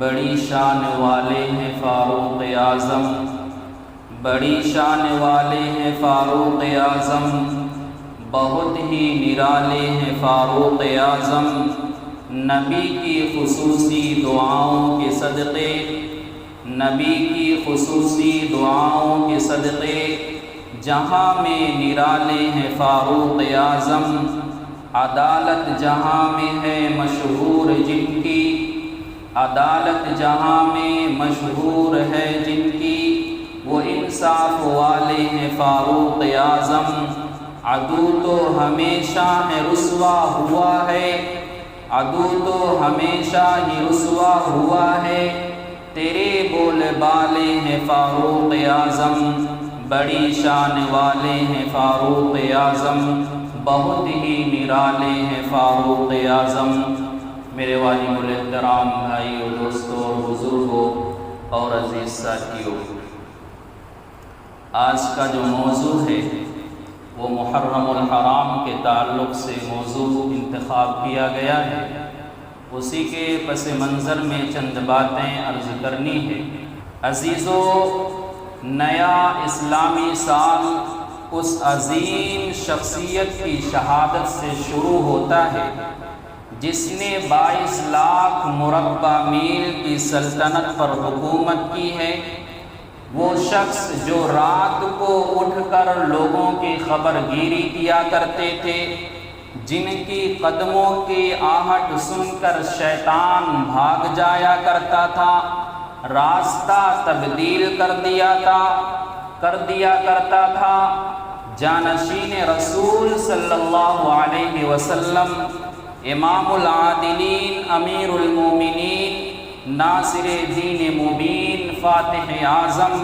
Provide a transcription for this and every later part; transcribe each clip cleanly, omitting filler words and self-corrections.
بڑی شان والے ہیں فاروق اعظم، بڑی شان والے ہیں فاروق اعظم، بہت ہی نرالے ہیں فاروق اعظم۔ نبی کی خصوصی دعاؤں کے صدقے، نبی کی خصوصی دعاؤں کے صدقے جہاں میں نرالے ہیں فاروق اعظم۔ عدالت جہاں میں ہے مشہور جن کی، عدالت جہاں میں مشہور ہے جن کی، وہ انصاف والے ہیں فاروق اعظم۔ عدو تو ہمیشہ ہے رسوا ہوا ہے، عدو تو ہمیشہ ہی رسوا ہوا ہے، تیرے بول بالے ہیں فاروق اعظم۔ بڑی شان والے ہیں فاروق اعظم، بہت ہی نرالے ہیں فاروق اعظم۔ میرے والد الاحترام بھائیو، دوستوں اور بزرگوں اور عزیز ساتھیوں، آج کا جو موضوع ہے وہ محرم الحرام کے تعلق سے موضوع انتخاب کیا گیا ہے۔ اسی کے پس منظر میں چند باتیں عرض کرنی ہے۔ عزیزو، نیا اسلامی سال اس عظیم شخصیت کی شہادت سے شروع ہوتا ہے جس نے 22 لاکھ مربع میل کی سلطنت پر حکومت کی ہے۔ وہ شخص جو رات کو اٹھ کر لوگوں کی خبر گیری کیا کرتے تھے، جن کی قدموں کی آہٹ سن کر شیطان بھاگ جایا کرتا تھا، راستہ تبدیل کر دیا کرتا تھا، جانشین رسول صلی اللہ علیہ وسلم، امام العادلین، امیر المومنین، ناصر دین مبین، فاتح اعظم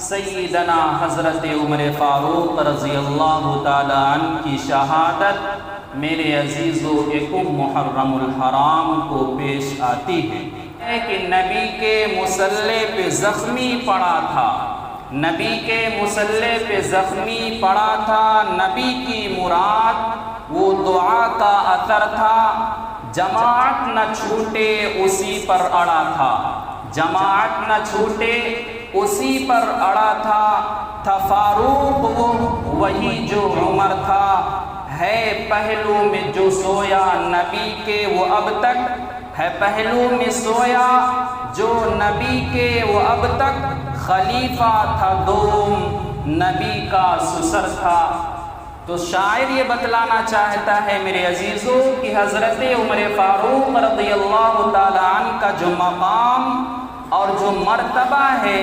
سیدنا حضرت عمر فاروق رضی اللہ تعالی عنہ کی شہادت میرے عزیزو یکم محرم الحرام کو پیش آتی ہے کہ نبی کے مصلی پہ زخمی پڑا تھا، نبی کے مصلی پہ زخمی پڑا تھا۔ نبی کی مراد وہ دعا کا اثر تھا، جماعت نہ چھوٹے اسی پر اڑا تھا، جماعت نہ چھوٹے اسی پر اڑا تھا فاروق وہ وہی جو عمر تھا، ہے پہلو میں جو سویا نبی کے وہ اب تک، ہے پہلو میں سویا جو نبی کے وہ اب تک، خلیفہ تھا دوم نبی کا سسر تھا۔ تو شاعر یہ بتلانا چاہتا ہے میرے عزیزوں کہ حضرت عمر فاروق رضی اللہ تعالی عنہ کا جو مقام اور جو مرتبہ ہے،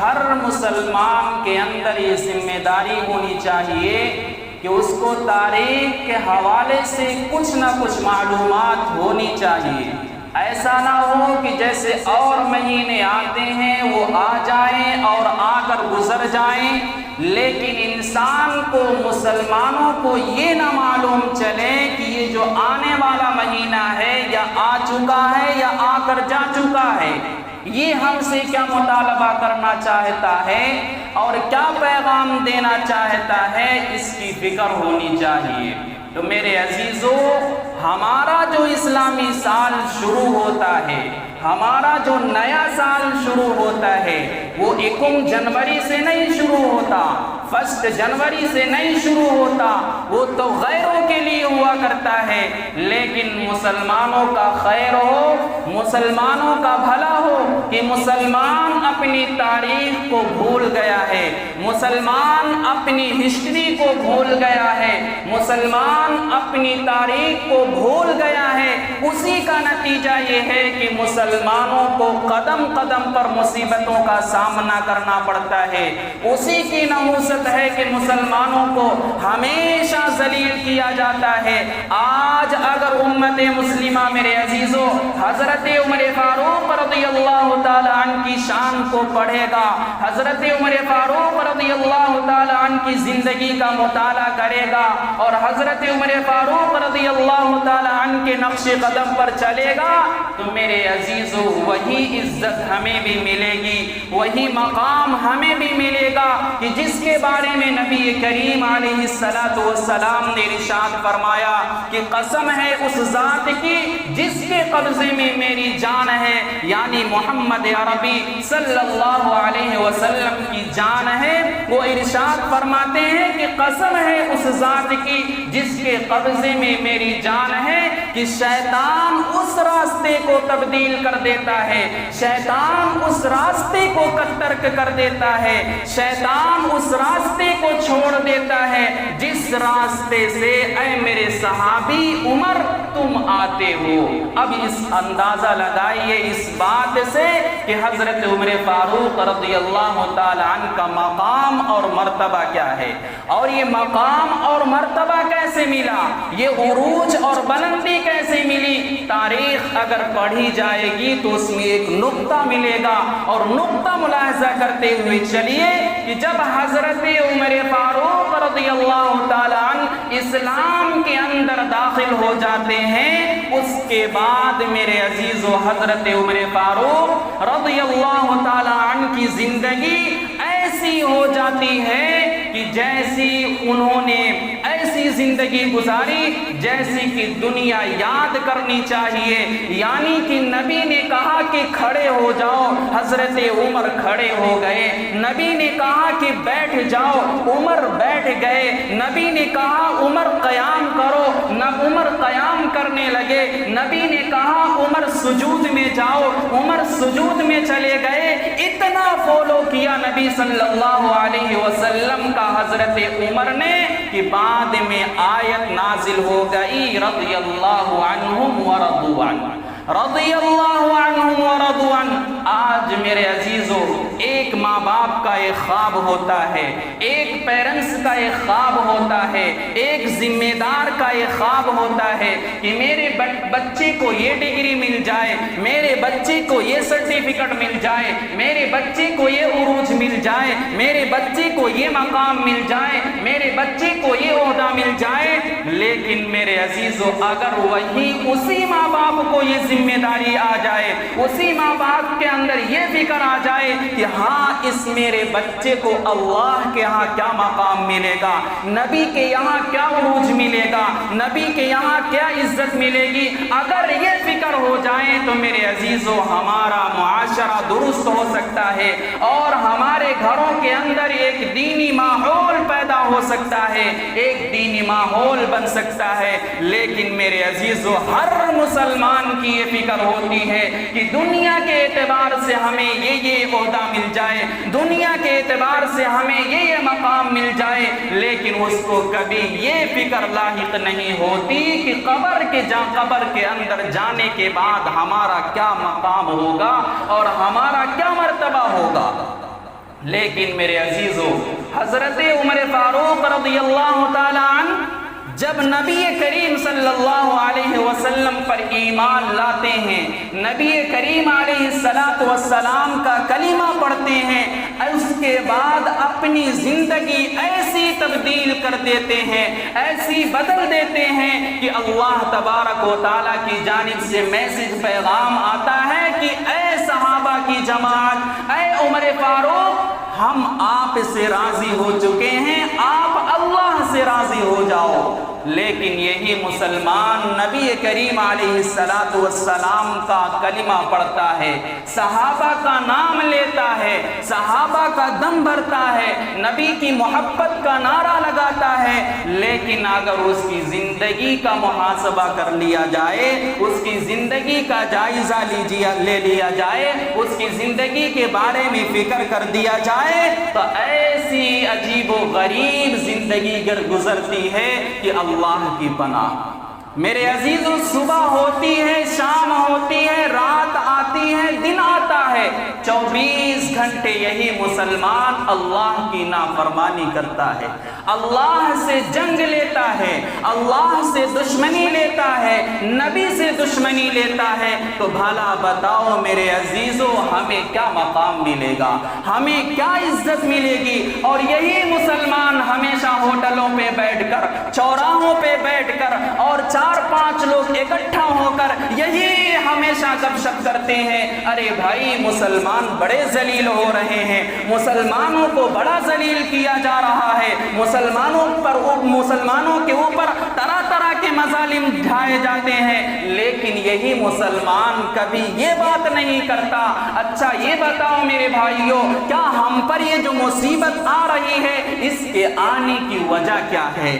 ہر مسلمان کے اندر یہ ذمہ داری ہونی چاہیے کہ اس کو تاریخ کے حوالے سے کچھ نہ کچھ معلومات ہونی چاہیے۔ ایسا نہ ہو کہ جیسے اور مہینے آتے ہیں وہ آ جائیں اور آ کر گزر جائیں، لیکن انسان کو، مسلمانوں کو یہ نہ معلوم چلے کہ یہ جو آنے والا مہینہ ہے یا آ چکا ہے یا آ کر جا چکا ہے، یہ ہم سے کیا مطالبہ کرنا چاہتا ہے اور کیا پیغام دینا چاہتا ہے، اس کی فکر ہونی چاہیے۔ تو میرے عزیزو، ہمارا جو اسلامی سال شروع ہوتا ہے، ہمارا جو نیا سال شروع ہوتا ہے، وہ 1 جنوری سے نہیں شروع ہوتا، 1 جنوری سے نہیں شروع ہوتا، وہ تو غیروں کے لیے ہوا کرتا ہے، لیکن مسلمانوں کا خیر ہو، مسلمانوں کا بھلا ہو کہ مسلمان اپنی تاریخ کو بھول گیا ہے، مسلمان اپنی ہسٹری کو بھول گیا ہے، مسلمان اپنی تاریخ کو بھول گیا ہے۔ اسی کا نتیجہ یہ ہے کہ مسلمانوں کو قدم قدم پر مصیبتوں کا سامنا کرنا پڑتا ہے۔ اسی کی نحوست ہے کہ مسلمانوں کو ہمیشہ ذلیل کیا جاتا ہے۔ آج اگر امت مسلمہ میرے عزیزو حضرت عمر فاروق رضی اللہ تعالی عنہ کی شان کو پڑھے گا، حضرت عمر فاروق رضی اللہ تعالی عنہ کی زندگی کا مطالعہ کرے گا اور حضرت عمر فاروق رضی اللہ تعالی عنہ کے نقش قدم پر چلے گا، تو میرے عزیزو وہی عزت ہمیں بھی ملے گی، وہی مقام ہمیں بھی ملے گا کہ جس کے بارے میں نبی کریم علیہ السلام نے ارشاد فرمایا کہ قسم ہے اس ذات کی جس کے قبضے میں میری جان ہے، یعنی محمد عربی صلی اللہ علیہ وسلم کی جان ہے۔ وہ ارشاد فرماتے ہیں کہ قسم ہے اس ذات کی جس کے قبضے میں میری جان ہے کہ شیطان اس راستے کو تبدیل کر دیتا ہے، شیطان اس راستے کو ترک کر دیتا ہے، شیطان اس راستے کو چھوڑ دیتا ہے جس راستے سے اے میرے صحابی عمر تم آتے ہو۔ اب اس اندازہ لگائیے اس بات سے کہ حضرت عمر فاروق رضی اللہ تعالی عنہ کا مقام اور مرتبہ کیا ہے، اور یہ مقام اور مرتبہ کیسے ملا، یہ عروج اور بلندی کیسے ملی۔ تاریخ اگر پڑھی جائے گی تو اس میں ایک نقطہ ملے گا، اور نقطہ ملاحظہ کرتے ہوئے چلیے کہ جب حضرت عمر فاروق رضی اللہ تعالی عنہ اسلام کے اندر داخل ہو جاتے ہیں، اس کے بعد میرے عزیزو حضرت عمر فاروق رضی اللہ تعالی عنہ کی زندگی ایسی ہو جاتی ہے کہ جیسی انہوں نے ایسی زندگی گزاری جیسی کہ دنیا یاد کرنی چاہیے، یعنی کہ نبی نے کہا کہ کھڑے ہو جاؤ، حضرت عمر کھڑے ہو گئے، نبی نے کہا کہ بیٹھ جاؤ، عمر بیٹھ گئے، نبی نے کہا عمر قیام کرو، عمر قیام کرنے لگے، نبی نے کہا عمر سجود میں جاؤ، عمر سجود میں چلے گئے۔ اتنا فالو کیا نبی صلی اللہ علیہ وسلم کا حضرت عمر نے کہ بعد میں آیت نازل ہو گئی رضی اللہ عنہم ورضوا عنہ، رضی اللہ عنہم ورضوا عنہ۔ آج میرے عزیزو ایک ماں باپ کا ایک خواب ہوتا ہے، ایک پیرنٹس کا ایک خواب ہوتا ہے، ایک ذمہ دار کا ایک خواب ہوتا ہے کہ میرے بچے کو یہ ڈگری مل جائے، میرے بچے کو یہ سرٹیفکیٹ مل جائے، میرے بچے کو یہ عروج مل جائے، میرے بچے کو یہ مقام مل جائے، میرے بچے کو یہ عہدہ مل جائے۔ لیکن میرے عزیزو اگر وہی اسی ماں باپ کو یہ ذمہ داری آ جائے، اسی ماں باپ کے اندر یہ فکر آ جائے کہ ہاں اس میرے بچے کو اللہ کے ہاں کیا مقام ملے گا، نبی کے یہاں کیا عروج ملے گا، نبی کے یہاں کیا عزت ملے گی، اگر یہ فکر ہو جائے تو میرے عزیزو ہمارا معاشرہ درست ہو سکتا ہے اور ہمارے گھروں کے اندر ایک دینی ماحول پیدا ہو سکتا ہے، ایک دینی ماحول بن سکتا ہے۔ لیکن میرے عزیزو ہر مسلمان کی یہ فکر ہوتی ہے کہ دنیا کے اعتبار سے ہمیں یہ عہدہ مل جائے، دنیا کے اعتبار سے ہمیں یہ مقام مل جائے، لیکن اس کو کبھی یہ فکر لاحق نہیں ہوتی کہ قبر کے اندر جانے کے بعد ہمارا کیا مقام ہوگا اور ہمارا کیا مرتبہ ہوگا۔ لیکن میرے عزیزو حضرت عمر فاروق رضی اللہ تعالی عنہ جب نبی کریم صلی اللہ علیہ وسلم پر ایمان لاتے ہیں، نبی کریم علیہ السلام کا کلمہ پڑھتے ہیں، اس کے بعد اپنی زندگی ایسی تبدیل کر دیتے ہیں، ایسی بدل دیتے ہیں کہ اللہ تبارک و تعالیٰ کی جانب سے میسج پیغام آتا ہے کہ اے صحابہ کی جماعت، اے عمر فاروق، ہم آپ سے راضی ہو چکے ہیں، آپ اللہ سے راضی ہو جاؤ۔ لیکن یہی مسلمان نبی کریم علیہ السلام کا کلمہ پڑھتا ہے، صحابہ کا نام لیتا ہے، صحابہ کا دم بھرتا ہے، نبی کی محبت کا نعرہ لگاتا ہے، لیکن اگر اس کی زندگی کا محاسبہ کر لیا جائے، اس کی زندگی کا جائزہ لے لیا جائے، اس کی زندگی کے بارے میں فکر کر دیا جائے، تو ایسی عجیب و غریب زندگی گزرتی ہے کہ اللہ کی پناہ۔ میرے عزیزو صبح ہوتی ہے، شام ہوتی ہے، رات آتی ہے، دن آتا ہے، 24 گھنٹے یہی مسلمان اللہ کی نافرمانی کرتا ہے، اللہ سے جنگ لیتا ہے، اللہ سے دشمنی لیتا ہے، نبی سے دشمنی لیتا ہے، تو بھلا بتاؤ میرے عزیزو ہمیں کیا مقام ملے گا، ہمیں کیا عزت ملے گی؟ اور یہی مسلمان ہمیشہ ہوٹلوں پہ بیٹھ کر، چوراہوں پہ بیٹھ کر اور 4-5 لوگ اکٹھا ہو کر یہی ہمیشہ گپ شپ کرتے ہیں، ارے بھائی مسلمان بڑے ذلیل ہو رہے ہیں، مسلمانوں کو بڑا ذلیل کیا جا رہا ہے، مسلمانوں کے اوپر طرح طرح کے مظالم ڈھائے جاتے ہیں، لیکن یہی مسلمان کبھی یہ بات نہیں کرتا، اچھا یہ بتاؤ میرے بھائیوں، کیا ہم پر یہ جو مصیبت آ رہی ہے اس کے آنے کی وجہ کیا ہے؟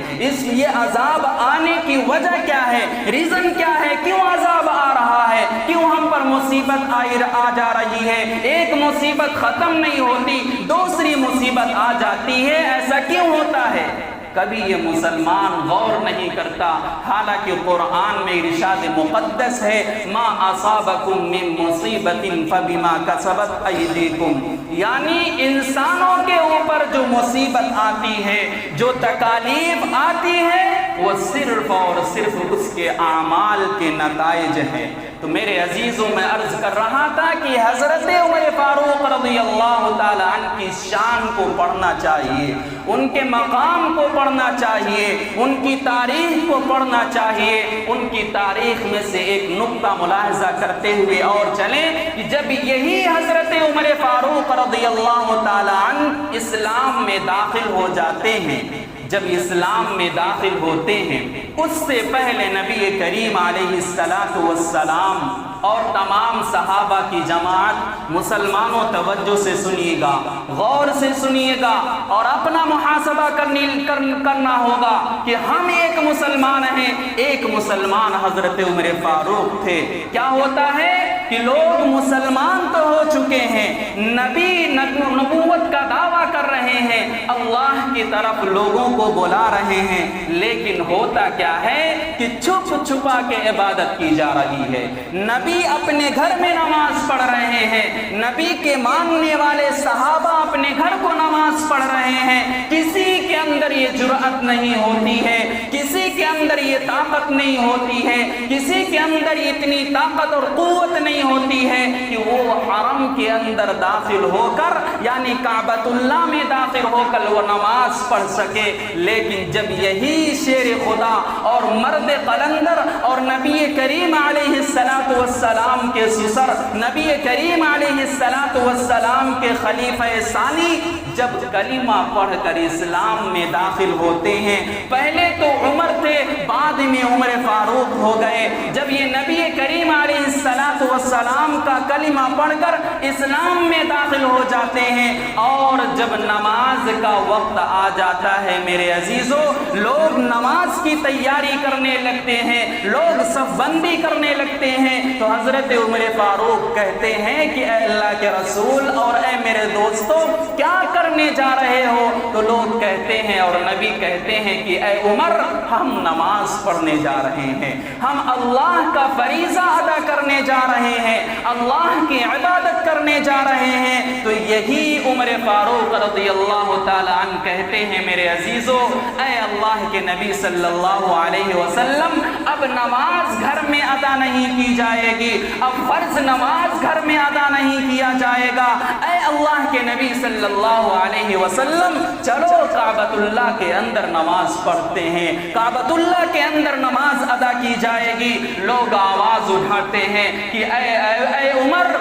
یہ عذاب آنے کی وجہ کیا ہے؟ ریزن کیا ہے؟ کیوں عذاب آ رہا ہے؟ کیوں ہم پر مصیبت آ جا رہی ہے؟ ایک مصیبت ختم نہیں ہوتی، دوسری مصیبت آ جاتی ہے، ایسا کیوں ہوتا ہے؟ کبھی یہ مسلمان غور نہیں کرتا، حالانکہ قرآن میں ارشاد مقدس ہے ما اصابکم من مصیبت فبما کسبت ایدیکم، یعنی انسانوں کے اوپر جو مصیبت آتی ہے، جو تکالیف آتی ہے، وہ صرف اور صرف اس کے اعمال کے نتائج ہیں۔ تو میرے عزیزوں میں عرض کر رہا تھا کہ حضرت عمر فاروق رضی اللہ تعالی عنہ کی شان کو پڑھنا چاہیے، ان کے مقام کو پڑھنا چاہیے، ان کی تاریخ کو پڑھنا چاہیے۔ ان کی تاریخ میں سے ایک نقطہ ملاحظہ کرتے ہوئے اور چلیں کہ جب یہی حضرت عمر فاروق رضی اللہ تعالی عنہ اسلام میں داخل ہو جاتے ہیں، جب اسلام میں داخل ہوتے ہیں، اس سے پہلے نبی کریم علیہ السلام اور تمام صحابہ کی جماعت، مسلمانوں توجہ سے سنیے گا، غور سے سنیے گا اور اپنا محاسبہ کرنا ہوگا کہ ہم ایک مسلمان ہیں، ایک مسلمان حضرت عمر فاروق تھے۔ کیا ہوتا ہے کہ لوگ مسلمان تو ہو چکے ہیں، نبی نبوت کا دعویٰ کر رہے ہیں، اللہ کی طرف لوگوں کو بلا رہے ہیں، لیکن ہوتا کیا ہے کہ چھپ چھپا کے عبادت کی جا رہی ہے۔ نبی اپنے گھر میں نماز پڑھ رہے ہیں، نبی کے ماننے والے صحابہ اپنے گھر کو نماز پڑھ رہے ہیں، کسی کے اندر یہ جرأت نہیں ہوتی ہے، کسی کے اندر یہ طاقت نہیں ہوتی ہے، کسی کے اندر اتنی طاقت اور قوت نہیں ہوتی ہے کہ وہ حرم کے اندر داخل ہو کر، یعنی کعبۃ اللہ میں داخل ہو کر وہ نماز پڑھ سکے۔ لیکن جب یہی شیر خدا اور مرد قلندر اور نبی کریم علیہ السلام کے سسر، نبی کریم علیہ السلام کے خلیفہ ثانی جب کلمہ پڑھ کر اسلام میں داخل ہوتے ہیں، پہلے تو عمر تھے، بعد میں عمر فاروق ہو گئے، جب یہ نبی کریم علیہ السلام کا کلمہ پڑھ کر اسلام میں داخل ہو جاتے ہیں، اور جب نماز کا وقت آ جاتا ہے میرے عزیزو، لوگ نماز کی تیاری کرنے لگتے ہیں، لوگ صف بندی کرنے لگتے ہیں، تو حضرت عمر فاروق کہتے ہیں کہ اے اللہ کے رسول اور اے میرے دوستو کیا کرنے جا رہے ہو؟ تو لوگ کہتے ہیں اور نبی کہتے ہیں کہ اے عمر ہم نماز پڑھنے جا رہے ہیں، ہم اللہ کا فریضہ ادا کرنے جا رہے ہیں، اللہ کی عبادت کرنے جا رہے ہیں۔ تو یہی عمر فاروق رضی اللہ تعالی عنہ کہتے ہیں میرے عزیزو، اے اللہ کے نبی صلی اللہ علیہ وسلم اب نماز گھر میں ادا نہیں کی جائے گی، اب فرض نماز گھر میں ادا نہیں کیا جائے گا، اے اللہ کے نبی صلی اللہ علیہ وسلم چلو کعبۃ اللہ کے اندر نماز پڑھتے ہیں، کعبۃ اللہ کے اندر نماز ادا کی جائے گی۔ لوگ آواز اٹھاتے ہیں کہ اے عمر،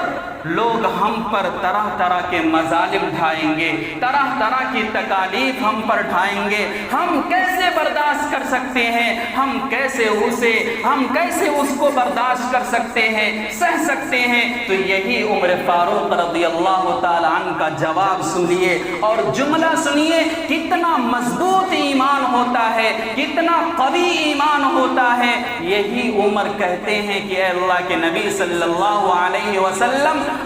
لوگ ہم پر طرح طرح کے مظالم ڈھائیں گے، طرح طرح کی تکالیف ہم پر ڈھائیں گے، ہم کیسے برداشت کر سکتے ہیں، ہم کیسے اس کو برداشت کر سکتے ہیں، سہ سکتے ہیں؟ تو یہی عمر فاروق رضی اللہ تعالی عنہ کا جواب سنیے اور جملہ سنیے، کتنا مضبوط ایمان ہوتا ہے، کتنا قوی ایمان ہوتا ہے۔ یہی عمر کہتے ہیں کہ اے اللہ کے نبی صلی اللہ علیہ وسلم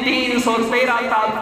313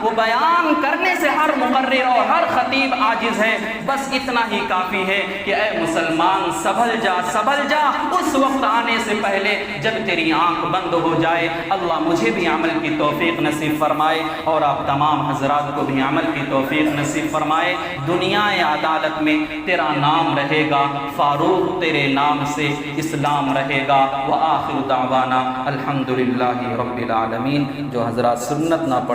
وہ بیان کرنے سے ہر مقرر اور ہر خطیب عاجز ہے۔ بس اتنا ہی کافی ہے کہ اے مسلمان سنبھل جا، سنبھل جا، اس وقت آنے سے پہلے جب تیری آنکھ بند ہو جائے۔ اللہ مجھے بھی عمل کی توفیق نصیب فرمائے اور آپ تمام حضرات کو بھی عمل کی توفیق نصیب فرمائے۔ دنیا عدالت میں تیرا نام رہے گا فاروق، تیرے نام سے اسلام رہے گا۔ وآخر دعوانا الحمدللہ رب العالمین۔ جو حضرات سنت نہ پڑھے